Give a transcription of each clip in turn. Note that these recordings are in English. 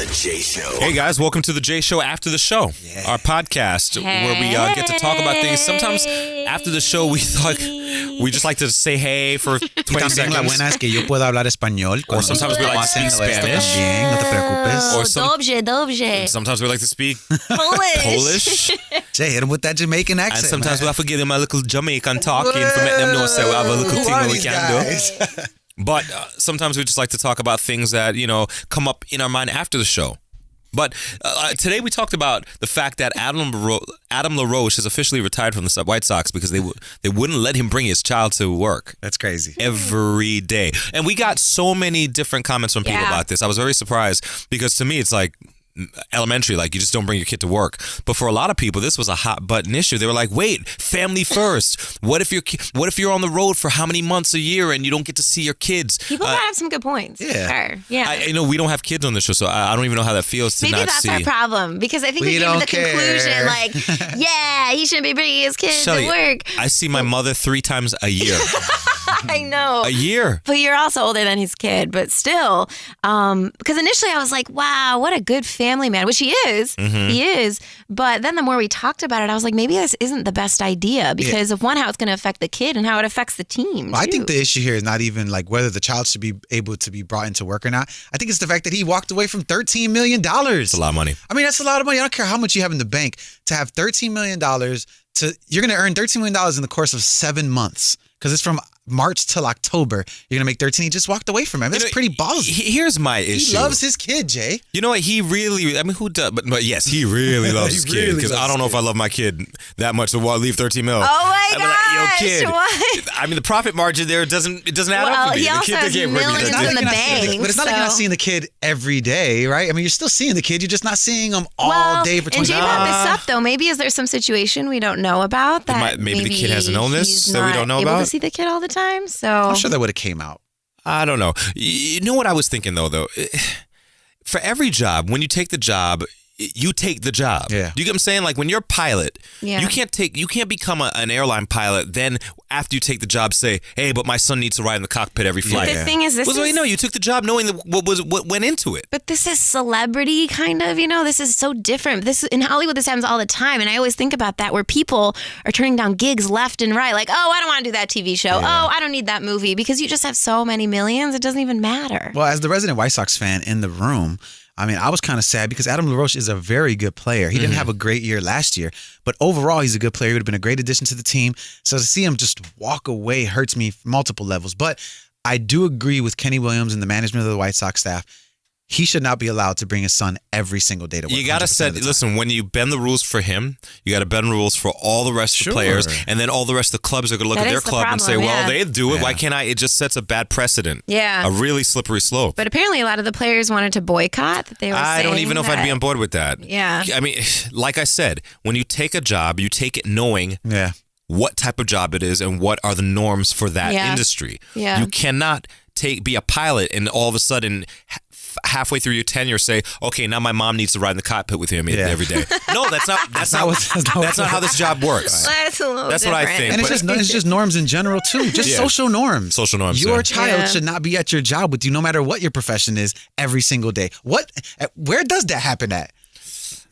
The Jay Show. Hey guys, welcome to The Jay Show After the Show, our podcast where we get to talk about things. Sometimes after the show, we just like to say hey for 20 seconds. La buena es que yo puedo hablar español. Or sometimes we like to speak Spanish. También, no te preocupes. Or Dobje. sometimes we like to speak Polish. Jay, hit him with that Jamaican accent. And sometimes we have to give them a little Jamaican talking to make them know so we have a little thing that we can do. But sometimes we just like to talk about things that, come up in our mind after the show. But today we talked about the fact that Adam LaRoche has officially retired from the White Sox because they wouldn't let him bring his child to work. That's crazy. Every day. And we got so many different comments from people about this. I was very surprised because to me it's like elementary, like you just don't bring your kid to work. But for a lot of people, this was a hot button issue. They were like, "Wait, family first. What if you're on the road for how many months a year and you don't get to see your kids?" People have some good points. Yeah. Sure. Yeah. I know we don't have kids on the show, so I don't even know how that feels to Maybe not that's see. our problem because I think we came to the conclusion like, he shouldn't be bringing his kids Shelly, to work. I see my mother 3 times a year. I know. A year. But you're also older than his kid, but still, because initially I was like, wow, what a good family man, which he is. Mm-hmm. He is. But then the more we talked about it, I was like, maybe this isn't the best idea because of one, how it's going to affect the kid and how it affects the team. Well, I think the issue here is not even like whether the child should be able to be brought into work or not. I think it's the fact that he walked away from $13 million. It's a lot of money. I mean, that's a lot of money. I don't care how much you have in the bank to have $13 million you're going to earn $13 million in the course of 7 months because it's from March till October. You're going to make 13. He just walked away from him. That's pretty ballsy. Here's my issue. He loves his kid, Jay. You know what? He really, who does? But yes, he really loves his kid because I don't know if I love my kid that much to leave 13 mil. Oh my gosh. gosh. Kid. What? I mean, the profit margin there doesn't add up for me. He also has millions in the bank. But it's not like you're not seeing the kid every day, right? I mean, you're still seeing the kid. You're just not seeing him all day for 20 And Jay brought this up, though. Maybe is there some situation we don't know about that maybe the kid has an illness that we don't know able about? to see the kid all the time, so... I'm sure that would have came out. I don't know. You know what I was thinking, though? For every job, when you take the job, you take the job. Yeah. Do you get what I'm saying? Like when you're a pilot, Yeah. you can't become an airline pilot. Then after you take the job, say, "Hey, but my son needs to ride in the cockpit every flight." But the thing is, you took the job knowing what went into it. But this is celebrity kind of, this is so different. This in Hollywood, this happens all the time. And I always think about that where people are turning down gigs left and right. Like, oh, I don't want to do that TV show. Yeah. Oh, I don't need that movie because you just have so many millions. It doesn't even matter. Well, as the resident White Sox fan in the room, I mean, I was kind of sad because Adam LaRoche is a very good player. He didn't have a great year last year, but overall, he's a good player. He would have been a great addition to the team. So to see him just walk away hurts me from multiple levels. But I do agree with Kenny Williams and the management of the White Sox staff. He should not be allowed to bring his son every single day to work. You got to listen, when you bend the rules for him, you got to bend the rules for all the rest of the players. And then all the rest of the clubs are going to look at their club and say, well, they do it. Why can't I? It just sets a bad precedent. Yeah. A really slippery slope. But apparently a lot of the players wanted to boycott. That they were I don't even know if I'd be on board with that. Yeah. I mean, like I said, when you take a job, you take it knowing what type of job it is and what are the norms for that industry. Yeah. You cannot be a pilot and all of a sudden halfway through your tenure say, okay, now my mom needs to ride in the cockpit with him every day. No, that's not how this job works. That's a little That's what I think. And it's just norms in general too. Just social norms. Social norms. Your child should not be at your job with you, no matter what your profession is, every single day. Where does that happen at?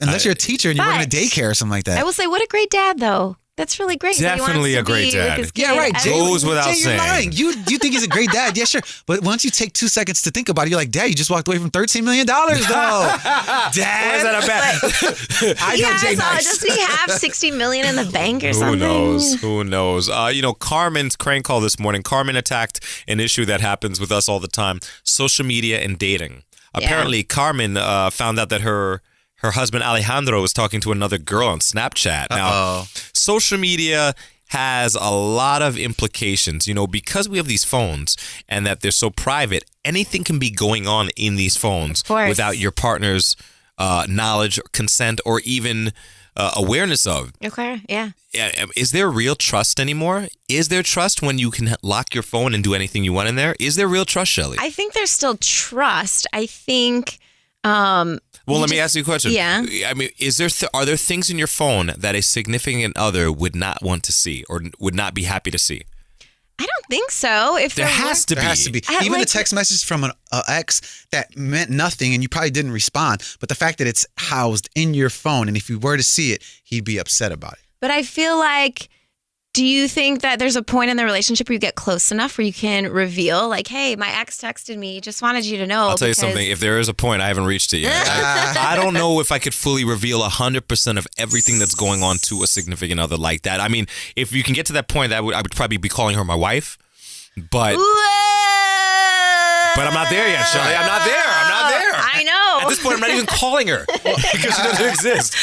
Unless you're a teacher and you work in a daycare or something like that. I will say, what a great dad, though. That's really great. Definitely a great dad. Yeah, right. Jay, goes without saying. You're lying. You think he's a great dad? Yeah, sure. But once you take 2 seconds to think about it, you're like, Dad, you just walked away from $13 million, though. Dad. Why is that a bad? I know Jay nice. Doesn't he have $60 million in the bank or something? Who knows? Carmen's crank call this morning. Carmen attacked an issue that happens with us all the time: social media and dating. Apparently, Carmen found out that her husband Alejandro was talking to another girl on Snapchat. Now, social media has a lot of implications, because we have these phones and that they're so private, anything can be going on in these phones without your partner's knowledge, consent, or even awareness of. Okay, yeah. Is there real trust anymore? Is there trust when you can lock your phone and do anything you want in there? Is there real trust, Shelly? I think there's still trust. I think... Well, let me ask you a question. Yeah. I mean, are there things in your phone that a significant other would not want to see or would not be happy to see? I don't think so. If There has to be. There has to be. I Even like- a text message from an ex that meant nothing and you probably didn't respond, but the fact that it's housed in your phone and if you were to see it, he'd be upset about it. But I feel like, do you think that there's a point in the relationship where you get close enough where you can reveal, like, hey, my ex texted me, just wanted you to know. I'll tell you because- something. If there is a point, I haven't reached it yet. I don't know if I could fully reveal 100% of everything that's going on to a significant other like that. I mean, if you can get to that point, I would probably be calling her my wife. But I'm not there yet, Shelly. I'm not there. I know. At this point, I'm not even calling her because she doesn't exist.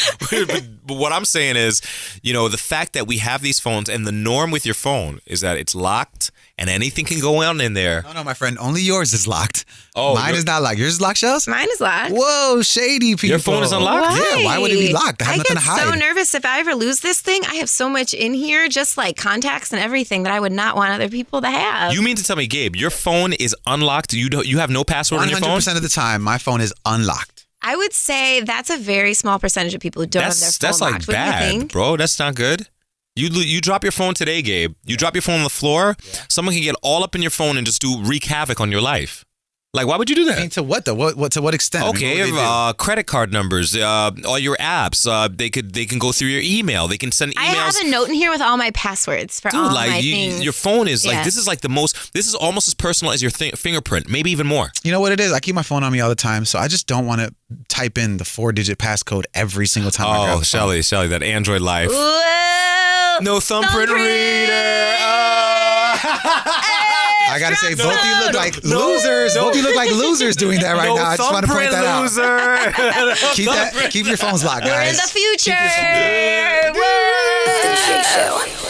But what I'm saying is, the fact that we have these phones and the norm with your phone is that it's locked and anything can go on in there. No, my friend. Only yours is locked. Oh, mine is not locked. Yours is locked, Shells? Mine is locked. Whoa, shady people. Your phone is unlocked? Yeah, why would it be locked? I have nothing to get so hide. nervous if I ever lose this thing. I have so much in here, just like contacts and everything that I would not want other people to have. You mean to tell me, Gabe, your phone is unlocked? You have no password on your phone? 100% of the time, my phone is unlocked. I would say that's a very small percentage of people who don't have their phone That's like locked. What do you bad, think? bro. That's not good. You drop your phone today, Gabe. You drop your phone on the floor. Yeah. Someone can get all up in your phone and just wreak havoc on your life. Like, why would you do that? I mean, to what though? What to what extent? Okay, I mean, what would they do? credit card numbers, all your apps. They can go through your email. They can send emails. I have a note in here with all my passwords for all my things. Your phone is like Yeah. this is like the most. This is almost as personal as your fingerprint, maybe even more. You know what it is? I keep my phone on me all the time, so I just don't want to type in the 4-digit passcode every single time I grab Oh, the phone. Shelly, that Android life. Whoa! No thumbprint reader. I gotta say, both of you look like losers. Both of you look like losers doing that right now. I just want to point that out. Loser. Keep your phones locked, We're guys. in the future. Keep your phone- Whoa! The Jay Show.